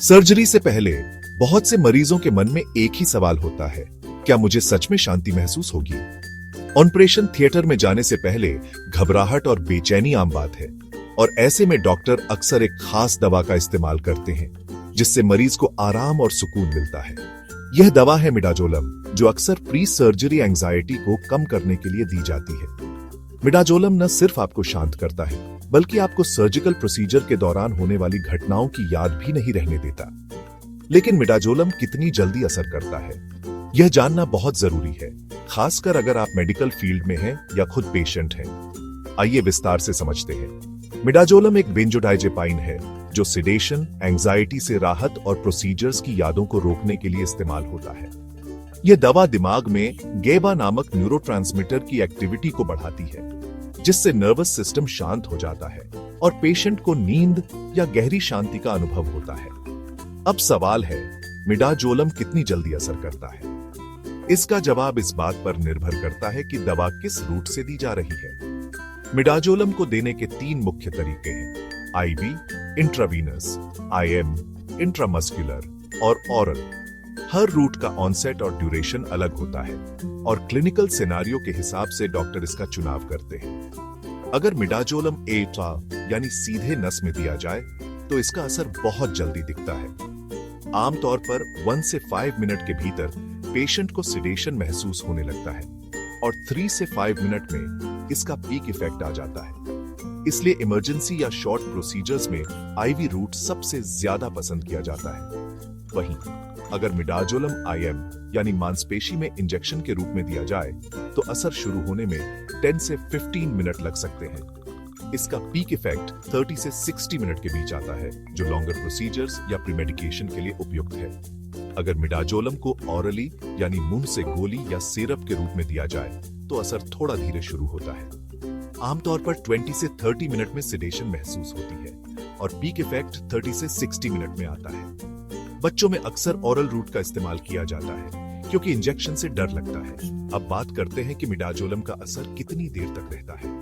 Surgery से पहले बहुत से मरीजों के मन में एक ही सवाल होता है, क्या मुझे सच में शांति महसूस होगी? ऑपरेशन थिएटर में जाने से पहले घबराहट और बेचैनी आम बात है और ऐसे में डॉक्टर अक्सर एक खास दवा का इस्तेमाल करते हैं जिससे मरीज को आराम और सुकून मिलता है। यह दवा है मिडाजोलम, जो अक्सर प्री सर्जरी एंजाइटी को कम करने के लिए दी जाती है। मिडाजोलम न सिर्फ आपको शांत करता है बल्कि आपको सर्जिकल प्रोसीजर के दौरान होने वाली घटनाओं की याद भी नहीं रहने देता। लेकिन मिडाजोलम कितनी जल्दी असर करता है, यह जानना बहुत जरूरी है, खासकर अगर आप मेडिकल फील्ड में हैं या खुद पेशेंट हैं। आइए विस्तार से समझते हैं। मिडाजोलम एक बेंजोडाइजेपाइन है जो सिडेशन, एंजाइटी से राहत और प्रोसीजर्स की यादों को रोकने के लिए इस्तेमाल होता है। यह दवा दिमाग में गेबा नामक न्यूरोट्रांसमीटर की एक्टिविटी को बढ़ाती है, जिससे नर्वस सिस्टम शांत हो जाता है और पेशेंट को नींद या गहरी शांति का अनुभव होता है। अब सवाल है, मिडाजोलम कितनी जल्दी असर करता है? इसका जवाब इस बात पर निर्भर करता है कि दवा किस रूट से दी जा रही है। मिडाजोलम को देने के 3 मुख्य तरीके हैं: आईवी, इंट्रावीनस, आईएम, इंट्रामस्कुलर और ऑरल। हर रूट का ऑनसेट और ड्यूरेशन अलग होता है और क्लिनिकल सिनेरियो के हिसाब से डॉक्टर इसका चुनाव करते हैं। अगर मिडाजोलम एट्रा यानी सीधे नस में दिया जाए तो इसका असर बहुत जल्दी दिखता है। आमतौर पर 1 से 5 मिनट के भीतर पेशेंट को सिडेशन महसूस होने लगता है और 3 से 5 मिनट में इसका पीक इफेक्ट आ जाता है। इसलिए इमरजेंसी या शॉर्ट प्रोसीजर्स में आईवी रूट सबसे ज्यादा पसंद किया जाता है। वहीं अगर मिडाजोलम आईएम यानी मांसपेशी में इंजेक्शन के रूप में दिया जाए तो असर शुरू होने में 10 से 15 मिनट लग सकते हैं। इसका पीक इफेक्ट 30 से 60 मिनट के बीच आता है, जो लॉन्गर प्रोसीजर्स या प्रीमेडिकेशन के लिए उपयुक्त है। अगर मिडाजोलम को ऑरली यानी मुंह से गोली या सिरप के रूप में दिया जाए तो असर थोड़ा धीरे शुरू होता है। आमतौर पर 20 से 30 मिनट में सिडेशन महसूस होती है और पीक इफेक्ट 30 से 60 मिनट में आता है। बच्चों में अक्सर ओरल रूट का इस्तेमाल किया जाता है क्योंकि इंजेक्शन से डर लगता है। अब बात करते हैं कि मिडाजोलम का असर कितनी देर तक रहता है।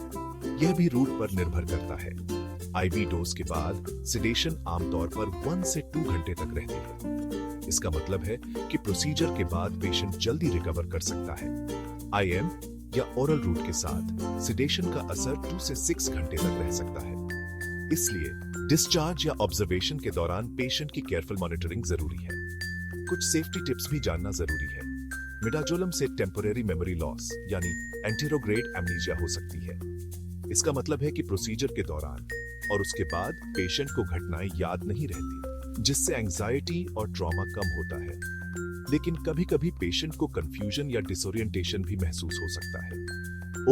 यह भी रूट पर निर्भर करता है। आईवी डोज के बाद सिडेशन आमतौर पर 1 से 2 घंटे तक रहती है। इसका मतलब है कि प्रोसीजर के बाद पेशेंट जल्दी रिकवर कर सकता है। आईएम या ओरल रूट के साथ सिडेशन का असर 2 से 6 घंटे तक रह सकता है। इसलिए डिस्चार्ज या ऑब्जर्वेशन के दौरान पेशेंट की केयरफुल मॉनिटरिंग जरूरी है। कुछ सेफ्टी टिप्स भी जानना जरूरी है। मिडाजोलम से टेम्परेरी मेमोरी लॉस यानी एंटेरोग्रेड एमनीजिया हो सकती है। इसका मतलब है कि प्रोसीजर के दौरान और उसके बाद पेशेंट को घटनाएं याद नहीं रहती, जिससे एंजाइटी और ट्रॉमा कम होता है। लेकिन कभी-कभी पेशेंट को कंफ्यूजन या डिसोरिएंटेशन भी महसूस हो सकता है।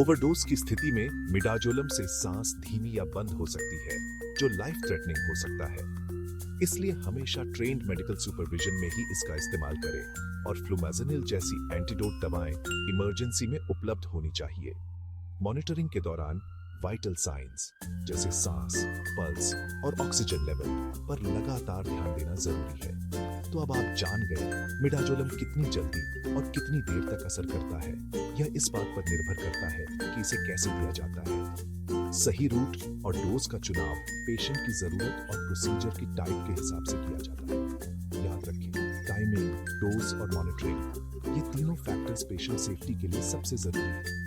ओवरडोज की स्थिति में मिडाजोलम से सांस धीमी या बंद हो सकती है, जो लाइफ थ्रेटनिंग हो सकता है। इसलिए हमेशा ट्रेन्ड मेडिकल सुपरविजन में ही इसका इस्तेमाल करें और फ्लूमाज़िनिल जैसी एंटीडोट दवाएं इमरजेंसी में उपलब्ध होनी चाहिए। मॉनिटरिंग के दौरान वाइटल साइंस जैसे सांस, पल्स और ऑक्सीजन लेवल पर लगातार ध्यान देना जरूरी है। तो अब आप जान गए मिडाजोलम कितनी जल्दी और कितनी देर तक असर करता है। यह इस बात पर निर्भर करता है कि इसे कैसे दिया जाता है। सही रूट और डोज का चुनाव पेशेंट की जरूरत और प्रोसीजर की टाइप के हिसाब से किया जाता है। याद रखें, टाइमिंग, डोज और मॉनिटरिंग, ये तीनों फैक्टर्स पेशेंट सेफ्टी के लिए सबसे जरूरी है।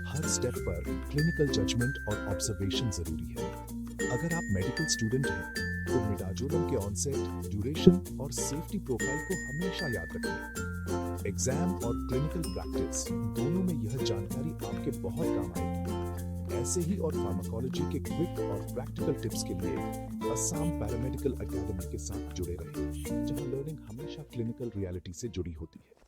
हर स्टेप पर क्लिनिकल जजमेंट और ऑब्जर्वेशन जरूरी है। अगर आप मेडिकल स्टूडेंट हैं तो मिडाजोलम के ऑनसेट, ड्यूरेशन और सेफ्टी प्रोफाइल को हमेशा याद रखें। एग्जाम और क्लिनिकल प्रैक्टिस दोनों में यह जानकारी आपके बहुत काम आएगी। ऐसे ही और फार्माकोलॉजी के क्विक और प्रैक्टिकल टिप्स के लिए असम पैरामेडिकल एकेडमी के साथ जुड़े रहें, जहां लर्निंग हमेशा क्लिनिकल रियलिटी से जुड़ी होती है।